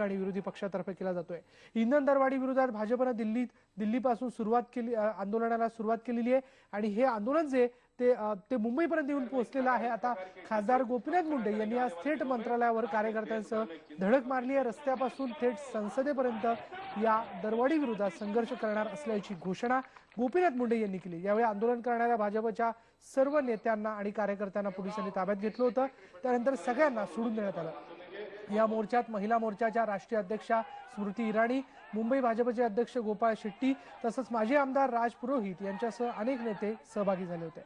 आणि विरोधी पक्षातर्फे केला जातोय। इंधन दरवाढी विरोधात भाजपने दिल्लीपासून आंदोलनाला सुरुवात केलेली आहे आणि हे आंदोलन जे ते मुंबईपर्यंत येऊन पोहोचलेलं आहे। आता खासदार गोपीनाथ मुंडे यांनी आज थेट मंत्रालयावर कार्यकर्त्यांसह धडक मारली आहे। रस्त्यापासून थेट संसदेपर्यंत या दरवाढी विरोधात संघर्ष करणार असल्याची घोषणा गोपीनाथ मुंडे यांनी केली। यावेळी आंदोलन करणाऱ्या भाजपच्या सर्व नेत्यांना आणि कार्यकर्त्यांना पोलिसांनी ताब्यात घेतलं होतं। त्यानंतर सगळ्यांना सोडून देण्यात आलं। या मोर्चात महिला मोर्चाच्या राष्ट्रीय अध्यक्षा स्मृती इराणी, मुंबई भाजपचे अध्यक्ष गोपाळ शेट्टी तसंच माजी आमदार राज पुरोहित यांच्यासह अनेक नेते सहभागी झाले होते।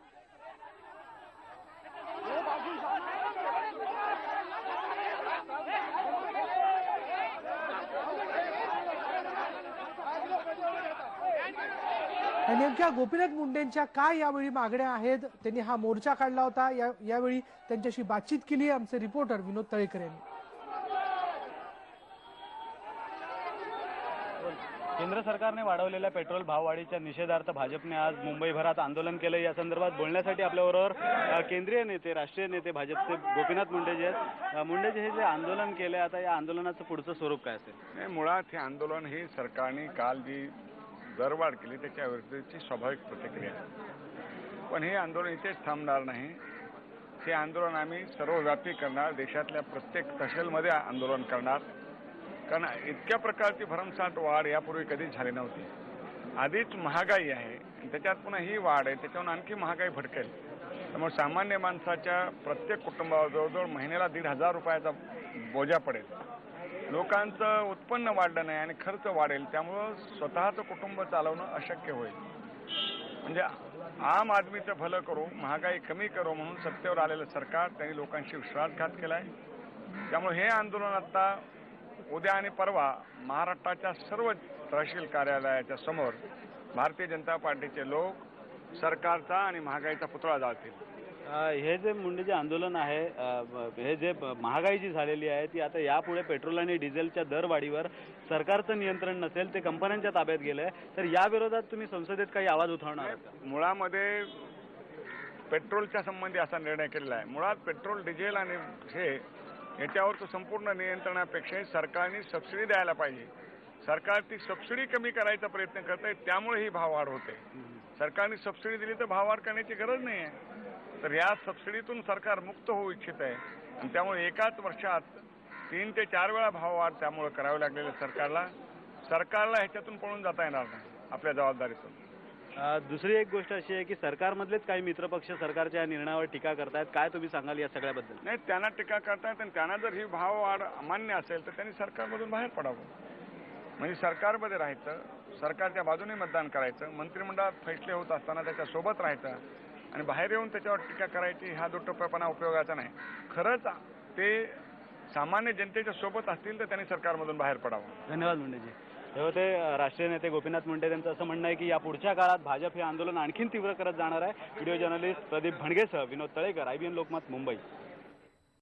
नेमक्या गोपीनाथ मुंडेंच्या काय यावेळी मागण्या आहेत, त्यांनी हा मोर्चा काढला होता, यावेळी त्यांच्याशी बातचीत केली आमचे रिपोर्टर विनोद तळेकर यांनी। केंद्र सरकारने वाढवलेल्या पेट्रोल भाववाढीच्या निषेधार्थ भाजपने आज मुंबईभरात आंदोलन केलं। या संदर्भात बोलण्यासाठी आपल्याबरोबर केंद्रीय नेते, राष्ट्रीय नेते भाजपचे गोपीनाथ मुंडे जे आहेत। मुंडे हे जे आंदोलन केले, आता या आंदोलनाचं पुढचं स्वरूप काय असेल? मुळात हे आंदोलन हे सरकारने काल जी दरवाढ केली त्याच्या विरुद्धची स्वाभाविक प्रतिक्रिया आहे। पण हे आंदोलन इथेच थांबणार नाही। हे आंदोलन आम्ही सर्वव्यापी करणार, देशातल्या प्रत्येक तहसीलमध्ये आंदोलन करणार। कारण इतक्या प्रकारची भरमसाठ वाढ यापूर्वी कधीच झाली नव्हती। आधीच महागाई आहे, त्याच्यात पुन्हा ही वाढ आहे, त्याच्यावरून आणखी महागाई भडकेल। त्यामुळे सामान्य माणसाच्या प्रत्येक कुटुंबावर जवळजवळ महिन्याला 1,500 रुपयाचा बोजा पडेल। लोकांचं उत्पन्न वाढलं नाही आणि खर्च वाढेल, त्यामुळं स्वतःचं कुटुंब चालवणं अशक्य होईल। म्हणजे आम आदमीचं भलं करू, महागाई कमी करू म्हणून सत्तेवर आलेलं सरकार त्यांनी लोकांशी विश्वासघात केलाय। त्यामुळे हे आंदोलन आता उद्या आणि परवा महाराष्ट्राच्या सर्व तहसील कार्यालयाच्या समोर भारतीय जनता पार्टीचे लोक सरकारचा आणि महागाईचा पुतळा जाळतील। हे जे मुंडेचे आंदोलन आहे, हे जे महागाई जी झालेली आहे ती आता यापुढे पेट्रोल आणि डिझेलच्या दरवाढीवर सरकारचं नियंत्रण नसेल, ते कंपन्यांच्या ताब्यात गेलंय, तर या विरोधात तुम्ही संसदेत काही आवाज उठवणार? मुळामध्ये पेट्रोलच्या संबंधी असा निर्णय केलेला आहे। मुळात पेट्रोल, डिझेल आणि हे याच्यावर संपूर्ण नियंत्रणापेक्षा सरकारने सबसिडी द्यायला पाहिजे। सरकार ती सबसिडी कमी करायचा प्रयत्न करत आहे, त्यामुळे ही भाववाढ होते। सरकारने सबसिडी दिली तर भाववाढ करण्याची गरज नाही आहे। तर या सबसिडीतून सरकार मुक्त होऊ इच्छित आहे आणि त्यामुळे एकाच वर्षात 3 ते 4 वेळा भाववाढ त्यामुळे करावी लागलेल्या सरकारला ह्याच्यातून पळून जाता येणार नाही आपल्या जबाबदारीतून। दुसरी एक गोष्ट अशी आहे की सरकारमधलेच काही मित्रपक्ष सरकारच्या या निर्णयावर टीका करतायत, काय तुम्ही सांगाल या सगळ्याबद्दल? नाही, त्यांना टीका करतायत आणि त्यांना जर ही भाववाढ अमान्य असेल तर त्यांनी सरकारमधून बाहेर पडावं। म्हणजे सरकारमध्ये राहायचं, सरकारच्या बाजूने मतदान करायचं, मंत्रिमंडळात फैसले होत असताना त्याच्यासोबत राहायचं आणि बाहेर येऊन त्याच्यावर टीका करायची, हा दुटप्पेपणा उपयोगाचा नाही। खरंच ते सामान्य जनतेच्या सोबत असतील तर त्यांनी सरकारमधून बाहेर पडावं। धन्यवाद मुंडेजी। हे होते राष्ट्रीय नेते गोपीनाथ मुंडे। त्यांचं असं म्हणणं आहे की या पुढच्या काळात भाजप हे आंदोलन आणखीन तीव्र करत जाणार आहे। व्हिडिओ जर्नलिस्ट प्रदीप भणगेसह विनोद तळेकर, IBN लोकमत, मुंबई।